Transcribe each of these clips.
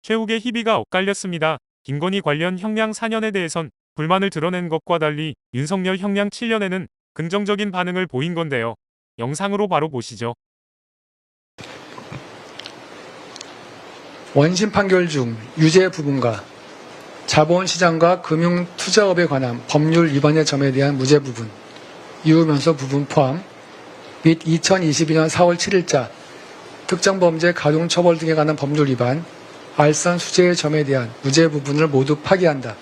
최욱의 희비가 엇갈렸습니다. 김건희 관련 형량 4년에 대해선 불만을 드러낸 것과 달리 윤석열 형량 7년에는 긍정적인 반응을 보인 건데요. 영상으로 바로 보시죠. 원심 판결 중 유죄 부분과 자본시장과 금융투자업에 관한 법률 위반의 점에 대한 무죄 부분, 이후면서 부분 포함 및 2022년 4월 7일자 특정범죄 가중처벌 등에 관한 법률 위반, 알선 수재의 점에 대한 무죄 부분을 모두 파기한다.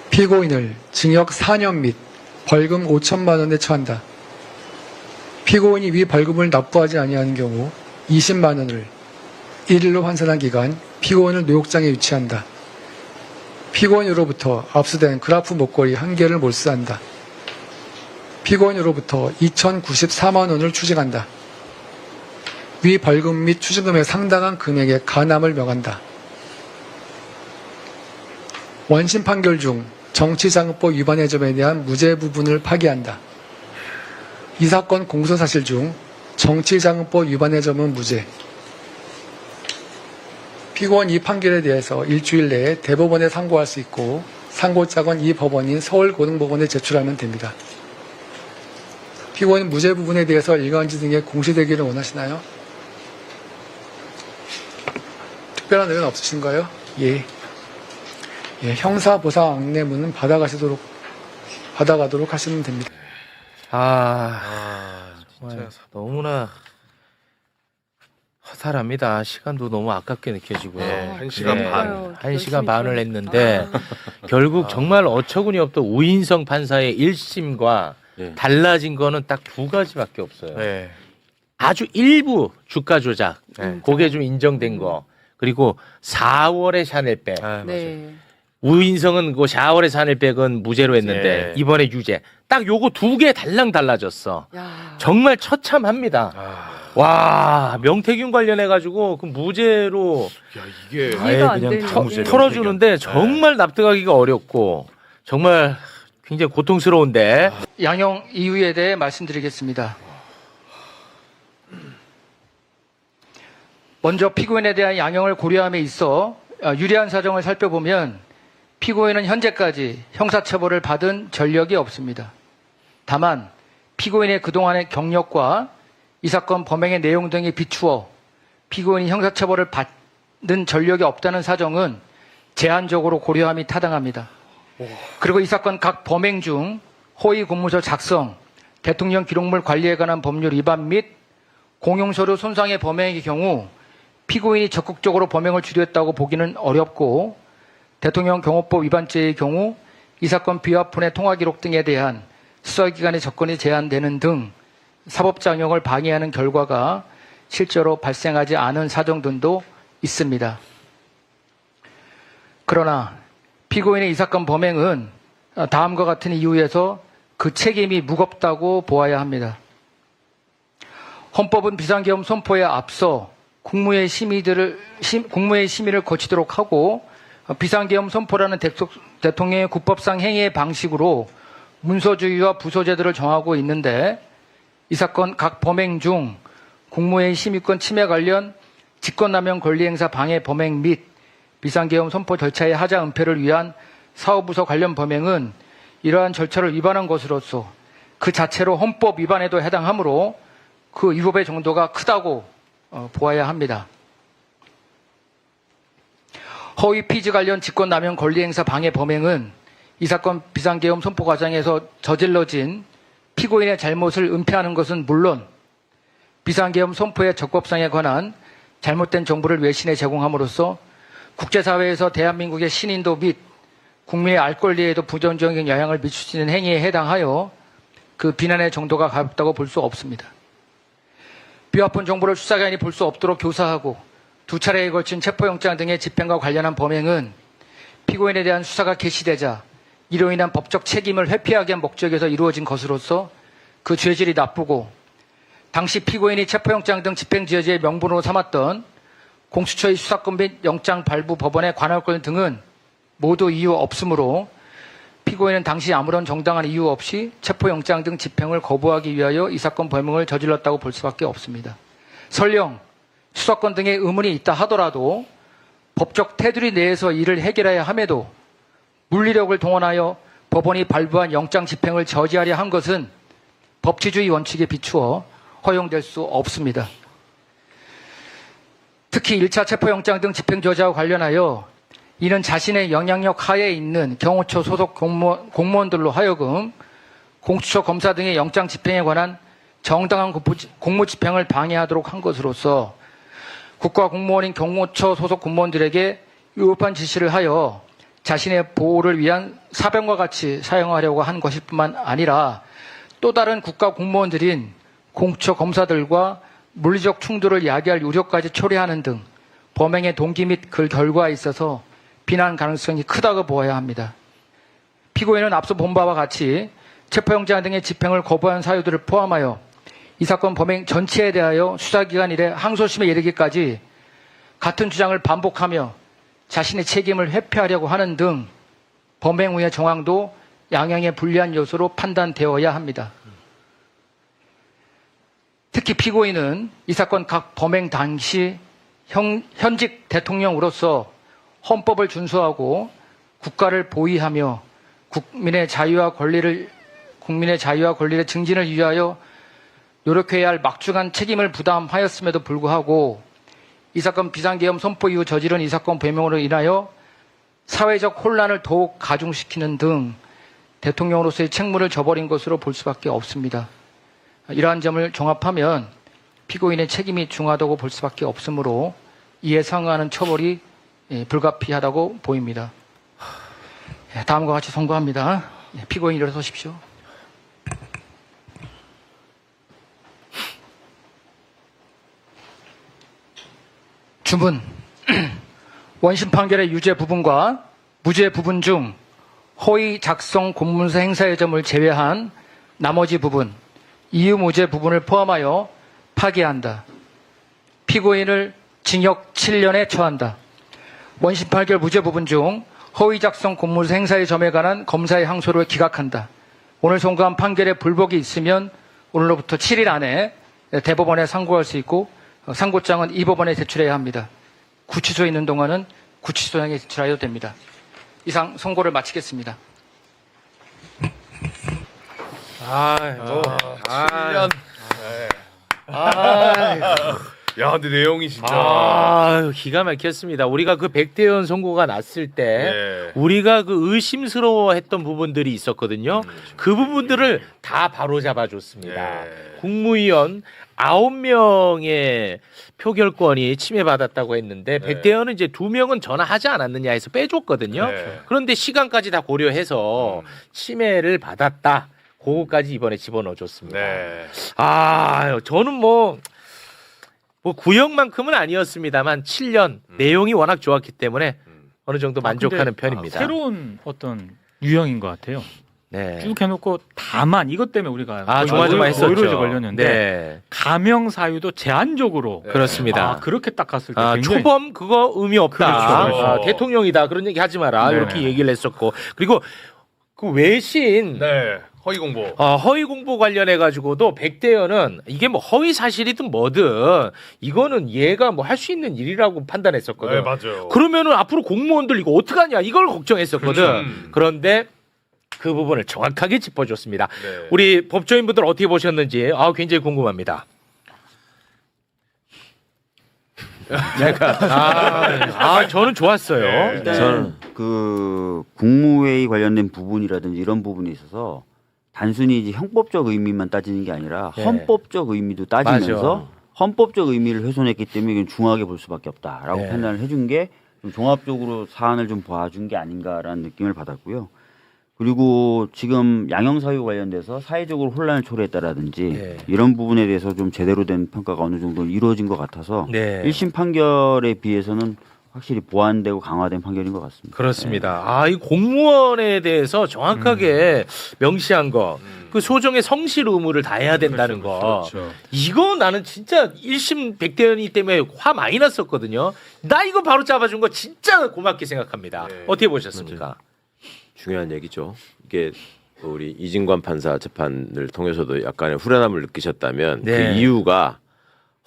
피고인을 징역 4년 및 벌금 5천만 원에 처한다. 피고인이 위 벌금을 납부하지 아니하는 경우 20만 원을 1일로 환산한 기간 피고인을 노역장에 유치한다. 피고인으로부터 압수된 그라프 목걸이 1개를 몰수한다. 피고인으로부터 2,094만 원을 추징한다. 위 벌금 및 추징금의 상당한 금액의 가남을 명한다. 원심 판결 중 정치자금법 위반의 점에 대한 무죄 부분을 파기한다. 이 사건 공소사실 중 정치자금법 위반의 점은 무죄. 피고인 이 판결에 대해서 일주일 내에 대법원에 상고할 수 있고 상고장은 이 법원인 서울고등법원에 제출하면 됩니다. 피고인 무죄 부분에 대해서 일간지 등에 공시되기를 원하시나요? 특별한 의견 없으신가요? 예. 형사보상 안내문은 받아가도록 하시면 됩니다. 정말 너무나 허탈합니다. 시간도 너무 아깝게 느껴지고요. 네, 1시간 반. 1시간 반을 했는데 결국 정말 어처구니 없던 우인성 판사의 1심과 달라진 거는 딱 두 가지밖에 없어요. 네. 아주 일부 주가 조작, 네. 그게 좀 인정된 거. 그리고 4월의 샤넬백. 맞아요. 우인성은 그 4월의 샤넬백은 무죄로 했는데 이번에 유죄. 딱 요거 두 개 달랑 달라졌어. 정말 처참합니다. 와, 명태균 관련해가지고 그 무죄로 이게 아예 그냥 털어주는데 정말 납득하기가 어렵고 정말 굉장히 고통스러운데. 양형 이유에 대해 말씀드리겠습니다. 먼저 피고인에 대한 양형을 고려함에 있어 유리한 사정을 살펴보면 피고인은 현재까지 형사처벌을 받은 전력이 없습니다. 다만 피고인의 그동안의 경력과 이 사건 범행의 내용 등에 비추어 피고인이 형사처벌을 받는 전력이 없다는 사정은 제한적으로 고려함이 타당합니다. 그리고 이 사건 각 범행 중 허위 공문서 작성, 대통령 기록물 관리에 관한 법률 위반 및 공용서류 손상의 범행의 경우 피고인이 적극적으로 범행을 주도했다고 보기는 어렵고 대통령 경호법 위반죄의 경우 이 사건 비화폰의 통화기록 등에 대한 수사기관의 접근이 제한되는 등 사법장형을 방해하는 결과가 실제로 발생하지 않은 사정 등도 있습니다. 그러나 피고인의 이 사건 범행은 다음과 같은 이유에서 그 책임이 무겁다고 보아야 합니다. 헌법은 비상계엄 선포에 앞서 국무회의 심의를 거치도록 하고 비상계엄 선포라는 대통령의 국법상 행위의 방식으로 문서주의와 부서제도를 정하고 있는데 이 사건 각 범행 중 국무회의 심의권 침해 관련 직권남용 권리행사 방해 범행 및 비상계엄 선포 절차의 하자 은폐를 위한 사후부서 관련 범행은 이러한 절차를 위반한 것으로서 그 자체로 헌법 위반에도 해당하므로 그 위법의 정도가 크다고 보아야 합니다. 허위 피지 관련 직권남용 권리행사 방해 범행은 이 사건 비상계엄 선포 과정에서 저질러진 피고인의 잘못을 은폐하는 것은 물론 비상계엄 선포의 적법성에 관한 잘못된 정보를 외신에 제공함으로써 국제사회에서 대한민국의 신인도 및 국민의 알 권리에도 부정적인 영향을 미치는 행위에 해당하여 그 비난의 정도가 가볍다고 볼 수 없습니다. 비화폰 정보를 수사기관이 볼 수 없도록 교사하고 두 차례에 걸친 체포영장 등의 집행과 관련한 범행은 피고인에 대한 수사가 개시되자 이로 인한 법적 책임을 회피하기 위한 목적에서 이루어진 것으로서 그 죄질이 나쁘고 당시 피고인이 체포영장 등 집행지휘의 명분으로 삼았던 공수처의 수사권 및 영장 발부 법원의 관할권 등은 모두 이유 없으므로 피고인은 당시 아무런 정당한 이유 없이 체포영장 등 집행을 거부하기 위하여 이 사건 범행을 저질렀다고 볼 수밖에 없습니다. 설령 수사권 등의 의문이 있다 하더라도 법적 테두리 내에서 이를 해결해야 함에도 물리력을 동원하여 법원이 발부한 영장 집행을 저지하려 한 것은 법치주의 원칙에 비추어 허용될 수 없습니다. 특히 1차 체포영장 등 집행 저지와 관련하여 이는 자신의 영향력 하에 있는 경호처 소속 공무원들로 하여금 공수처 검사 등의 영장 집행에 관한 정당한 공무 집행을 방해하도록 한 것으로서 국가공무원인 경호처 소속 공무원들에게 위법한 지시를 하여 자신의 보호를 위한 사병과 같이 사용하려고 한 것일 뿐만 아니라 또 다른 국가공무원들인 공수처 검사들과 물리적 충돌을 야기할 우려까지 초래하는 등 범행의 동기 및 그 결과에 있어서 비난 가능성이 크다고 보아야 합니다. 피고인은 앞서 본 바와 같이 체포영장 등의 집행을 거부한 사유들을 포함하여 이 사건 범행 전체에 대하여 수사기관 이래 항소심에 이르기까지 같은 주장을 반복하며 자신의 책임을 회피하려고 하는 등 범행 후의 정황도 양형에 불리한 요소로 판단되어야 합니다. 특히 피고인은 이 사건 각 범행 당시 현직 대통령으로서 헌법을 준수하고 국가를 보위하며 국민의 자유와 권리를 증진을 위하여 노력해야 할 막중한 책임을 부담하였음에도 불구하고 이 사건 비상계엄 선포 이후 저지른 이 사건 배명으로 인하여 사회적 혼란을 더욱 가중시키는 등 대통령으로서의 책무를 저버린 것으로 볼 수밖에 없습니다. 이러한 점을 종합하면 피고인의 책임이 중하다고 볼 수밖에 없으므로 이에 상응하는 처벌이 불가피하다고 보입니다. 다음과 같이 선고합니다. 피고인 일어서십시오. 주문. 원심 판결의 유죄 부분과 무죄 부분 중 허위 작성 공문서 행사의 점을 제외한 나머지 부분, 이유 무죄 부분을 포함하여 파기한다. 피고인을 징역 7년에 처한다. 원심 판결 무죄 부분 중 허위 작성 공문서 행사의 점에 관한 검사의 항소를 기각한다. 오늘 선고한 판결에 불복이 있으면 오늘로부터 7일 안에 대법원에 상고할 수 있고 상고장은 이 법원에 제출해야 합니다. 구치소에 있는 동안은 구치소장에 제출하여도 됩니다. 이상 선고를 마치겠습니다. 7년. 야, 근데 내용이 진짜. 기가 막혔습니다. 우리가 그 백대현 선고가 났을 때 네. 우리가 그 의심스러워했던 부분들이 있었거든요. 그 부분들을 다 바로 잡아줬습니다. 네. 국무위원 9명의 표결권이 침해받았다고 했는데 백대현은 이제 2명은 전화하지 않았느냐 해서 빼줬거든요. 네. 그런데 시간까지 다 고려해서 침해를 받았다. 그거까지 이번에 집어넣어줬습니다. 네. 저는 뭐 구형만큼은 아니었습니다만 7년 내용이 워낙 좋았기 때문에 어느 정도 만족하는 편입니다. 새로운 어떤 유형인 것 같아요. 네. 쭉 해놓고 다만 이것 때문에 우리가 조마조마했었죠. 오이로지 걸렸는데 네. 가명 사유도 제한적으로 그렇습니다. 그렇게 딱 갔을 때 굉장히 초범 그거 의미 없다. 그렇죠. 대통령이다 그런 얘기 하지 마라. 네. 이렇게 얘기를 했었고 그리고 그 외신 네. 허위 공보. 허위 공보 관련해 가지고도 백대현은 이게 뭐 허위 사실이든 뭐든 이거는 얘가 뭐 할 수 있는 일이라고 판단했었거든. 네, 맞아요. 그러면은 앞으로 공무원들 이거 어떡하냐 이걸 걱정했었거든. 그렇죠. 그런데 그 부분을 정확하게 짚어줬습니다. 네. 우리 법조인분들 어떻게 보셨는지 굉장히 궁금합니다. 저는 좋았어요. 네. 저는 그 국무회의 관련된 부분이라든지 이런 부분에 있어서 단순히 이제 형법적 의미만 따지는 게 아니라 네. 헌법적 의미도 따지면서 맞아. 헌법적 의미를 훼손했기 때문에 이건 중하게 볼 수밖에 없다라고 네. 판단을 해준 게 좀 종합적으로 사안을 좀 봐준 게 아닌가라는 느낌을 받았고요. 그리고 지금 양형사유 관련돼서 사회적으로 혼란을 초래했다라든지 네. 이런 부분에 대해서 좀 제대로 된 평가가 어느 정도 이루어진 것 같아서 네. 1심 판결에 비해서는 확실히 보완되고 강화된 판결인 것 같습니다. 그렇습니다. 이 공무원에 대해서 정확하게 명시한 거, 그 소정의 성실 의무를 다해야 된다는 거. 그렇죠. 이거 나는 진짜 1심 백대현이 때문에 화 많이 났었거든요. 나 이거 바로 잡아준 거 진짜 고맙게 생각합니다. 네. 어떻게 보셨습니까? 중요한 얘기죠. 이게 우리 이진관 판사 재판을 통해서도 약간의 후련함을 느끼셨다면 네. 그 이유가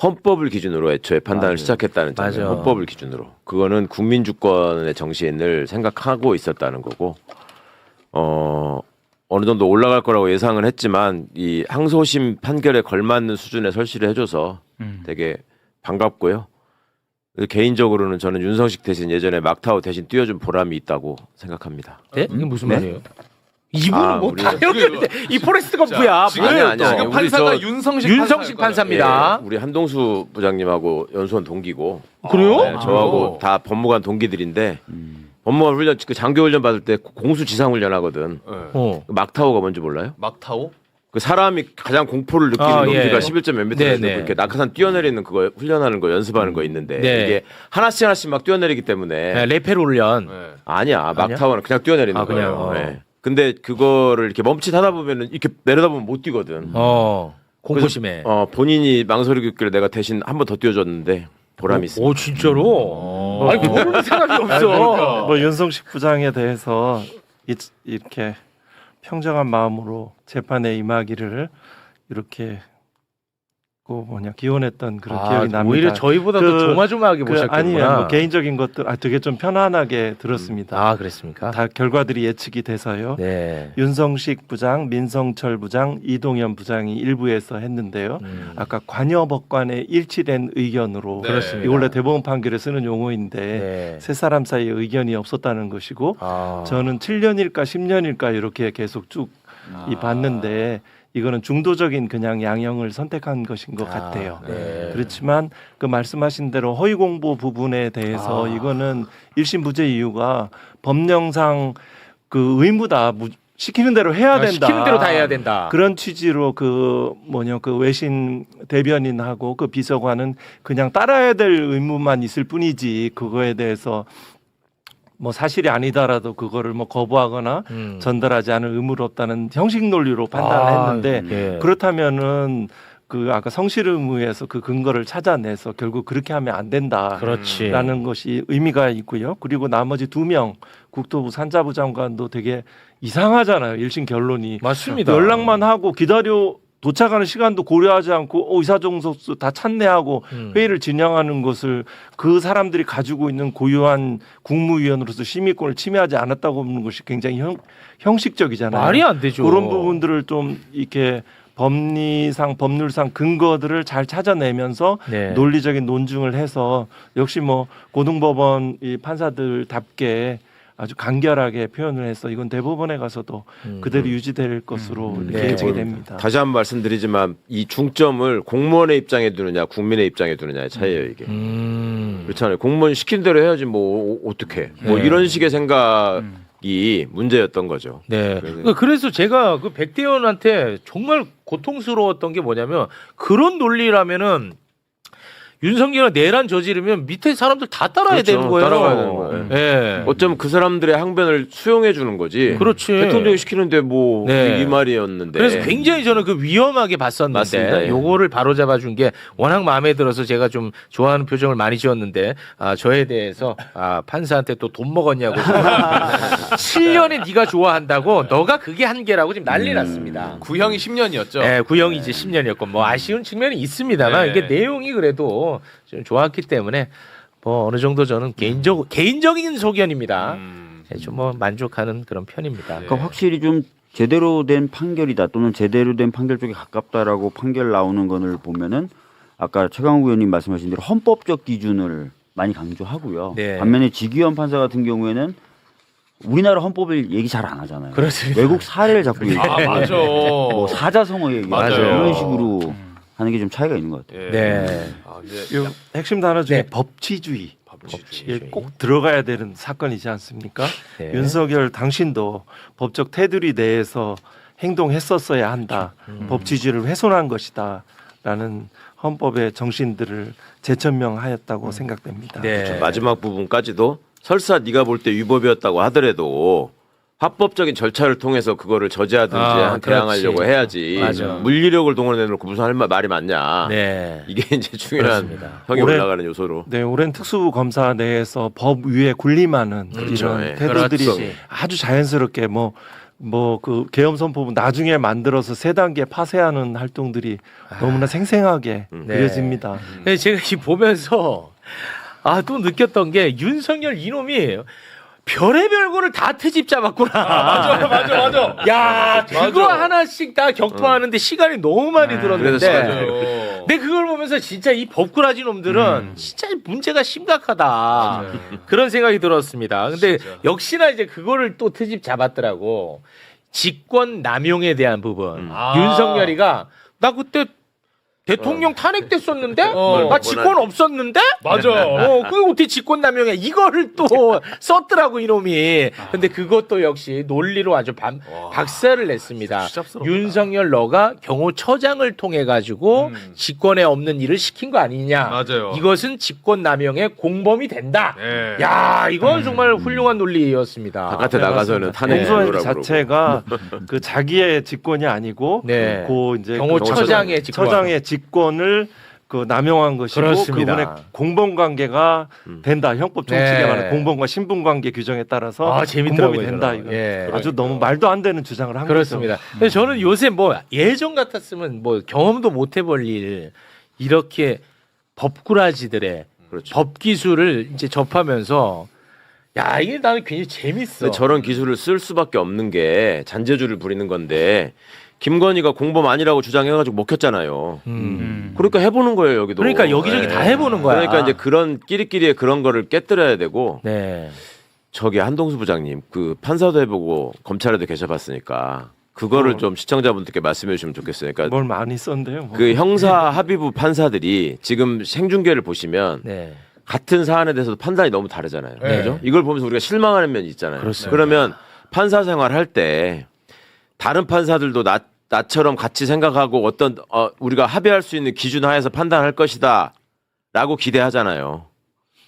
헌법을 기준으로 애초에 판단을 시작했다는 점이에요. 맞아. 헌법을 기준으로. 그거는 국민 주권의 정신을 생각하고 있었다는 거고 어느 정도 올라갈 거라고 예상을 했지만 이 항소심 판결에 걸맞는 수준의 설치를 해줘서 되게 반갑고요. 개인적으로는 저는 윤성식 대신 예전에 막타우 대신 뛰어준 보람이 있다고 생각합니다. 네? 이게 무슨 네? 말이에요? 이분은 아, 뭐 우리- 당연한데 이 포레스트 검프야. 지금 아니야, 아니야. 지금 우리 판사가 저- 윤성식 판사입니다. 우리 한동수 부장님하고 연수원 동기고. 그래요? 네, 저하고 다 법무관 동기들인데 법무관 훈련 그 장교 훈련 받을 때 공수 지상 훈련 하거든. 어. 막타오가 뭔지 몰라요? 막타오? 그 사람이 가장 공포를 느끼는 높이가 예. 11점 몇 미터 네네. 되고 이렇게 낙하산 뛰어내리는 그거 훈련하는 거 연습하는 거 있는데 네. 이게 하나씩 막 뛰어내리기 때문에 네, 레페 훈련. 네. 아니야 막타오는 그냥 뛰어내리는 아, 그냥, 거예요. 어. 네. 근데 그거를 이렇게 멈칫하다 보면은 이렇게 내려다보면 못 뛰거든. 공포심에. 본인이 망설이고 있길래 내가 대신 한 번 더 뛰어줬는데 보람이 있어. 오 진짜로? 아니 모르는 사람이 없어. 뭐 윤성식 부장에 대해서 이렇게 평정한 마음으로 재판에 임하기를 이렇게 기원했던 그런 기억이 납니다. 오히려 저희보다 더 조마조마하게 보셨겠구나. 아니에요. 뭐 개인적인 것들 되게 좀 편안하게 들었습니다. 아 그랬습니까? 다 결과들이 예측이 돼서요. 네. 윤성식 부장, 민성철 부장, 이동현 부장이 일부에서 했는데요. 아까 관여법관의 일치된 의견으로 네. 그렇습니다. 이 원래 대법원 판결에 쓰는 용어인데 네. 세 사람 사이에 의견이 없었다는 것이고 아. 저는 7년일까 10년일까 이렇게 계속 쭉 봤는데 이거는 중도적인 그냥 양형을 선택한 것인 것 같아요. 네. 그렇지만 그 말씀하신 대로 허위 공보 부분에 대해서 이거는 1심 무죄 이유가 법령상 그 의무다. 시키는 대로 해야 된다. 시키는 대로 다 해야 된다. 그런 취지로 그 외신 대변인하고 그 비서관은 그냥 따라야 될 의무만 있을 뿐이지 그거에 대해서 뭐 사실이 아니다라도 그거를 뭐 거부하거나 전달하지 않을 의무가 없다는 형식 논리로 판단을 했는데 예. 그렇다면은 그 아까 성실 의무에서 그 근거를 찾아내서 결국 그렇게 하면 안 된다라는 그렇지. 것이 의미가 있고요. 그리고 나머지 2명 국토부 산자부 장관도 되게 이상하잖아요. 1심 결론이 맞습니다. 연락만 하고 도착하는 시간도 고려하지 않고 의사정석수 다 찬내하고 회의를 진행하는 것을 그 사람들이 가지고 있는 고유한 국무위원으로서 심의권을 침해하지 않았다고 보는 것이 굉장히 형식적이잖아요. 말이 안 되죠. 그런 부분들을 좀 이렇게 법률상 근거들을 잘 찾아내면서 네. 논리적인 논증을 해서 역시 뭐 고등법원 이 판사들답게 아주 간결하게 표현을 해서 이건 대법원에 가서도 그대로 유지될 것으로 이렇게 네. 예측이 됩니다. 다시 한번 말씀드리지만 이 중점을 공무원의 입장에 두느냐 국민의 입장에 두느냐의 차이예요 이게. 그렇잖아요. 공무원 시킨 대로 해야지 뭐 어떻게 뭐 네. 이런 식의 생각이 문제였던 거죠. 네. 그래서 제가 그 백대현한테 정말 고통스러웠던 게 뭐냐면 그런 논리라면은 윤석열이 내란 저지르면 밑에 사람들 다 따라야 그렇죠. 되는 거예요. 따라가야 되는 거예요. 네. 어쩌면 그 사람들의 항변을 수용해 주는 거지. 그렇지. 대통령이 시키는데 뭐 네. 이 말이었는데. 그래서 굉장히 저는 그 위험하게 봤었는데 맞습니다. 예. 요거를 바로 잡아준 게 워낙 마음에 들어서 제가 좀 좋아하는 표정을 많이 지었는데 저에 대해서 판사한테 또 돈 먹었냐고 7년에 네가 좋아한다고 너가 그게 한계라고 지금 난리 났습니다. 구형이 10년이었죠. 네, 구형이 이제 10년이었고 뭐 아쉬운 측면이 있습니다만 네. 이게 내용이 그래도 좀 좋았기 때문에 뭐 어느 정도 저는 개인적인 소견입니다. 좀 뭐 만족하는 그런 편입니다. 그러니까 확실히 좀 제대로 된 판결이다 또는 제대로 된 판결 쪽에 가깝다라고 판결 나오는 거를 보면은 아까 최강욱 의원님 말씀하신 대로 헌법적 기준을 많이 강조하고요. 네. 반면에 지기현 판사 같은 경우에는 우리나라 헌법을 얘기 잘 안 하잖아요. 그렇습니다. 외국 사례를 자꾸 얘기하고 맞아. 뭐 사자성어 얘기하고 맞아요. 이런 식으로 하는 게 좀 차이가 있는 것 같아요. 네. 요 핵심 단어 중에 네. 법치주의. 법치주의. 이게 꼭 들어가야 되는 사건이지 않습니까? 네. 윤석열 당신도 법적 테두리 내에서 행동했었어야 한다. 법치주의를 훼손한 것이다. 라는 헌법의 정신들을 재천명하였다고 생각됩니다. 네. 그렇죠. 마지막 부분까지도 설사 네가 볼 때 위법이었다고 하더라도 합법적인 절차를 통해서 그거를 저지하든지 대항하려고 그렇지. 해야지. 맞아. 물리력을 동원해놓고 무슨 말이 많냐. 네. 이게 이제 중요한 그렇습니다. 형이 올해- 올라가는 요소로. 네, 오랜 특수검사 내에서 법 위에 군림하는 그렇죠. 이런 예. 태도들이 그렇지. 아주 자연스럽게 뭐 뭐 그 계엄 선포문 나중에 만들어서 3단계 파쇄하는 활동들이 너무나 생생하게 그려집니다. 네, 제가 이 보면서 또 느꼈던 게 윤석열 이놈이 별의별 거를 다 트집 잡았구나. 맞아. 야, 그거 하나씩 다 격파하는데 시간이 너무 많이 들었는데. 맞아요. 근데 그걸 보면서 진짜 이 법꾸라지 놈들은 진짜 문제가 심각하다. 그런 생각이 들었습니다. 근데 역시나 이제 그거를 또 트집 잡았더라고. 직권 남용에 대한 부분. 윤석열이가 나 그때 대통령 탄핵됐었는데 나 직권 없었는데 맞아. 그게 어떻게 직권 남용이야 이거를 또 썼더라고 이놈이. 근데 그것도 역시 논리로 아주 박살을 냈습니다. 윤석열 너가 경호처장을 통해 가지고 직권에 없는 일을 시킨 거 아니냐. 맞아요. 이것은 직권 남용의 공범이 된다. 네. 야, 이건 정말 훌륭한 논리였습니다. 바깥에 나가서는 탄핵 공소행 이유라고 자체가 그 자기의 직권이 아니고 네. 그 이제 경호처장의 직권. 처장의 직권을 그 남용한 것이고 그렇습니다. 그분의 공범 관계가 된다. 형법 정칙에 네. 관한 공범과 신분 관계 규정에 따라서 재밌더라고요, 공범이 된다. 저는. 이거 예. 아주 너무 말도 안 되는 주장을 한 그렇습니다. 거죠. 근데 저는 요새 뭐 예전 같았으면 뭐 경험도 못 해볼 일 이렇게 법꾸라지들의 그렇죠. 법 기술을 이제 접하면서 야, 이게 나는 굉장히 재밌어. 근데 저런 기술을 쓸 수밖에 없는 게 잔재주를 부리는 건데 김건희가 공범 아니라고 주장해가지고 먹혔잖아요. 그러니까 해보는 거예요 여기도. 그러니까 여기저기 다 해보는 거야. 그러니까 이제 그런 끼리끼리의 그런 거를 깨뜨려야 되고. 네. 저기 한동수 부장님 그 판사도 해보고 검찰에도 계셔봤으니까 그거를 좀 시청자분들께 말씀해 주시면 좋겠어요. 그러니까 뭘 많이 썼는데요. 뭐. 그 형사 합의부 판사들이 지금 생중계를 보시면 네. 같은 사안에 대해서도 판단이 너무 다르잖아요. 네. 그죠? 이걸 보면서 우리가 실망하는 면이 있잖아요. 그렇습니다. 그러면 판사 생활할 때 다른 판사들도 나처럼 같이 생각하고 어떤 우리가 합의할 수 있는 기준 하에서 판단할 것이다라고 기대하잖아요.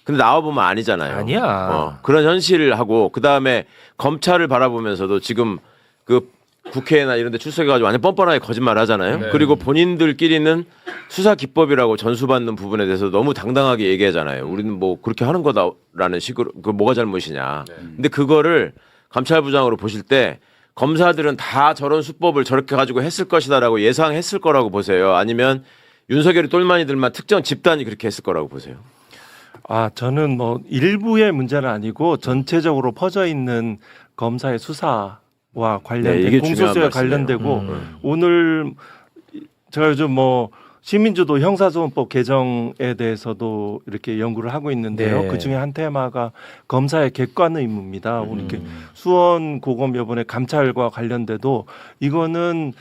근데 나와보면 아니잖아요. 아니야. 그런 현실을 하고 그다음에 검찰을 바라보면서도 지금 그 국회나 이런 데 출석해가지고 완전 뻔뻔하게 거짓말을 하잖아요. 네. 그리고 본인들끼리는 수사 기법이라고 전수받는 부분에 대해서 너무 당당하게 얘기하잖아요. 우리는 뭐 그렇게 하는 거다라는 식으로 그 뭐가 잘못이냐. 근데 그거를 감찰부장으로 보실 때 검사들은 다 저런 수법을 저렇게 가지고 했을 것이다라고 예상했을 거라고 보세요. 아니면 윤석열이 똘마니들만 특정 집단이 그렇게 했을 거라고 보세요. 저는 뭐 일부의 문제는 아니고 전체적으로 퍼져 있는 검사의 수사와 관련된 네, 이게 공소시효에 중요한 관련되고 오늘 제가 요즘 뭐 시민주도 형사소송법 개정에 대해서도 이렇게 연구를 하고 있는데요. 네. 그 중에 한 테마가 검사의 객관 의무입니다. 우리 이렇게 수원 고검 이번에 감찰과 관련돼도 이거는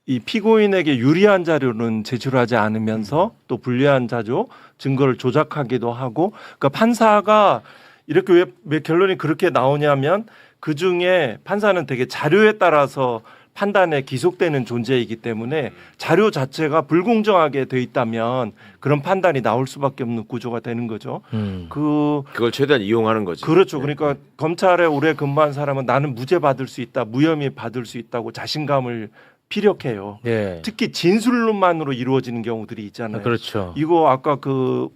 이 피고인에게 유리한 자료는 제출하지 않으면서 또 불리한 자료 증거를 조작하기도 하고 그러니까 판사가 이렇게 왜 결론이 그렇게 나오냐면 그 중에 판사는 되게 자료에 따라서 판단에 기속되는 존재이기 때문에 자료 자체가 불공정하게 돼 있다면 그런 판단이 나올 수밖에 없는 구조가 되는 거죠. 그걸 최대한 이용하는 거지. 그렇죠. 그러니까 검찰에 오래 근무한 사람은 나는 무죄 받을 수 있다, 무혐의 받을 수 있다고 자신감을 피력해요. 네. 특히 진술론만으로 이루어지는 경우들이 있잖아요. 그렇죠. 이거 아까 그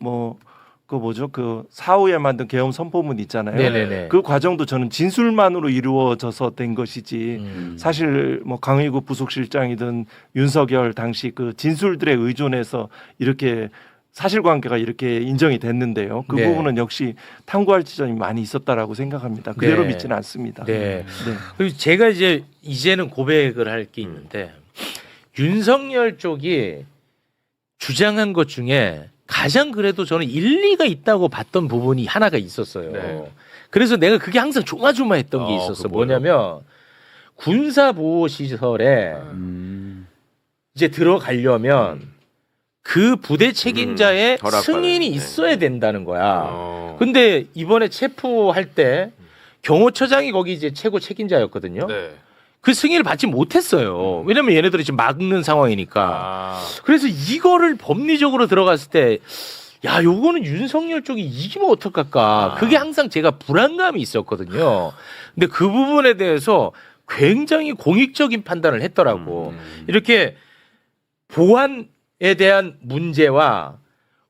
사후에 만든 계엄 선포문 있잖아요. 네네네. 그 과정도 저는 진술만으로 이루어져서 된 것이지 사실 뭐 강의구 부속실장이든 윤석열 당시 그 진술들에 의존해서 이렇게 사실관계가 이렇게 인정이 됐는데요. 그 네. 부분은 역시 탐구할 지점이 많이 있었다라고 생각합니다. 그대로 네. 믿지는 않습니다. 네. 그리고 제가 이제는 고백을 할 게 있는데 윤석열 쪽이 주장한 것 중에 가장 그래도 저는 일리가 있다고 봤던 부분이 하나가 있었어요. 네. 그래서 내가 그게 항상 조마조마했던 게 있었어. 그거 뭐예요? 뭐냐면 군사보호시설에 이제 들어가려면 그 부대 책임자의 허락받아야 승인이 돼. 있어야 된다는 거야. 근데 이번에 체포할 때 경호처장이 거기 이제 최고 책임자였거든요. 네. 그 승인을 받지 못했어요. 왜냐면 얘네들이 지금 막는 상황이니까. 그래서 이거를 법리적으로 들어갔을 때, 야, 요거는 윤석열 쪽이 이기면 어떡할까. 그게 항상 제가 불안감이 있었거든요. 근데 그 부분에 대해서 굉장히 공익적인 판단을 했더라고. 이렇게 보안에 대한 문제와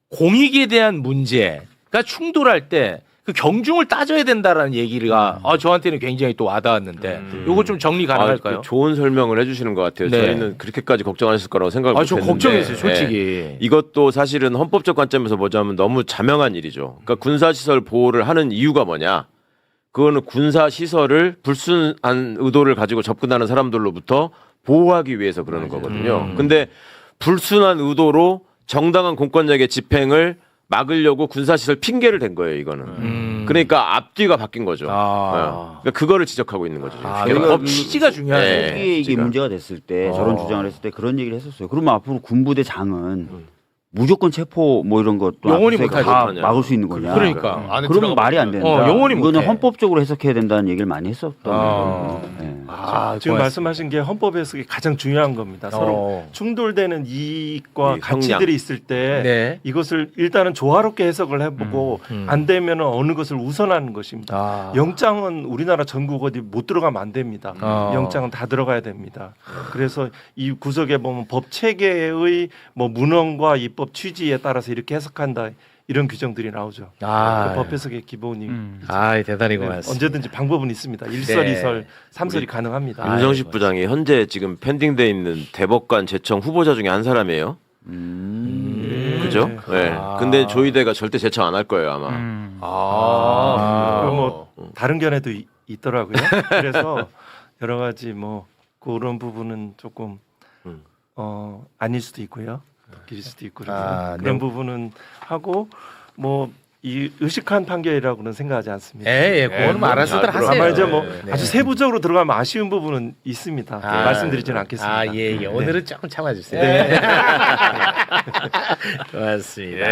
공익에 대한 문제가 충돌할 때 그 경중을 따져야 된다라는 얘기가 저한테는 굉장히 또 와닿았는데 요거 좀 정리 가능할까요? 좋은 설명을 해주시는 것 같아요. 네. 저희는 그렇게까지 걱정하셨을 거라고 생각을 저 못했는데 걱정했어요, 솔직히. 이것도 사실은 헌법적 관점에서 보자면 너무 자명한 일이죠. 그러니까 군사시설 보호를 하는 이유가 뭐냐? 그거는 군사시설을 불순한 의도를 가지고 접근하는 사람들로부터 보호하기 위해서 그러는 거거든요. 근데 불순한 의도로 정당한 공권력의 집행을 막으려고 군사시설 핑계를 댄 거예요, 이거는. 그러니까 앞뒤가 바뀐 거죠. 그러니까 그거를 지적하고 있는 거죠. 그러니까 법 취지가 중요하네. 네. 초기에 이게 취지가. 문제가 됐을 때 저런 주장을 했을 때 그런 얘기를 했었어요. 그러면 앞으로 군부대장은 무조건 체포 뭐 이런 것도 영원히 압수수색 못하지. 다 막을 수 있는 거냐? 그러니까. 안에 그러면 말이 안 된다. 영원히 이거는 못해. 헌법적으로 해석해야 된다는 얘기를 많이 했었던 거예요. 네. 지금 말씀하신 게 헌법 해석이 가장 중요한 겁니다. 서로 충돌되는 이익과 이 가치들이 형량. 있을 때 네. 이것을 일단은 조화롭게 해석을 해보고 안 되면 어느 것을 우선하는 것입니다. 영장은 우리나라 전국 어디 못 들어가면 안 됩니다. 영장은 다 들어가야 됩니다. 그래서 이 구석에 보면 법 체계의 뭐 문헌과 입법 취지에 따라서 이렇게 해석한다 이런 규정들이 나오죠. 그 법 해석의 기본이 대단히 네, 고맙습니다. 언제든지 방법은 있습니다. 1설, 네. 2설, 3설이 가능합니다. 윤성식 부장이 현재 지금 펜딩돼 있는 대법관 제청 후보자 중에 한 사람이에요. 그죠? 네. 근데 조이대가 절대 제청 안 할 거예요, 아마. 그리고 뭐 다른 견해도 있더라고요. 그래서 여러 가지 뭐 그런 부분은 조금 아닐 수도 있고요. 바뀔 수도 있고 그래서 그런 부분은 하고 뭐 이 의식한 판결이라고는 생각하지 않습니다. 그거는 알아서들 하세요. 다만 이제 뭐 네. 아주 세부적으로 들어가면 아쉬운 부분은 있습니다. 말씀드리지는 않겠습니다. 예. 오늘은 조금 참아주세요. 고맙습니다.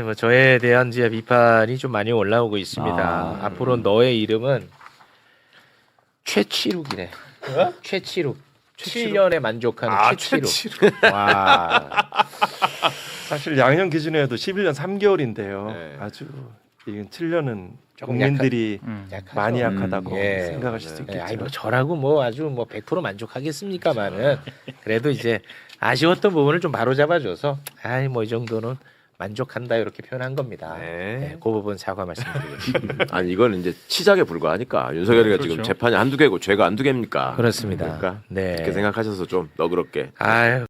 뭐 저에 대한 이제 비판이 좀 많이 올라오고 있습니다. 앞으로 너의 이름은 최치룩이래. 최치룩. 7년에 만족하는 최치룩. 와. 사실 양형 기준에도 11년 3개월인데요. 네. 아주 이건 7년은 조금 국민들이 약하죠. 많이 약하다고 예. 생각하실 수 있겠죠. 아니 뭐 저라고 뭐 아주 뭐 100% 만족하겠습니까만은 그래도 이제 아쉬웠던 부분을 좀 바로 잡아줘서 아이 뭐 이 정도는 만족한다 이렇게 표현한 겁니다. 네, 그 부분 사과 말씀드리겠습니다. 아니 이거는 이제 치작에 불과하니까 윤석열이가 지금 재판이 한두 개고 죄가 한두 개입니까? 그렇습니다. 그러니까 네. 그렇게 생각하셔서 좀 너그럽게. 아유.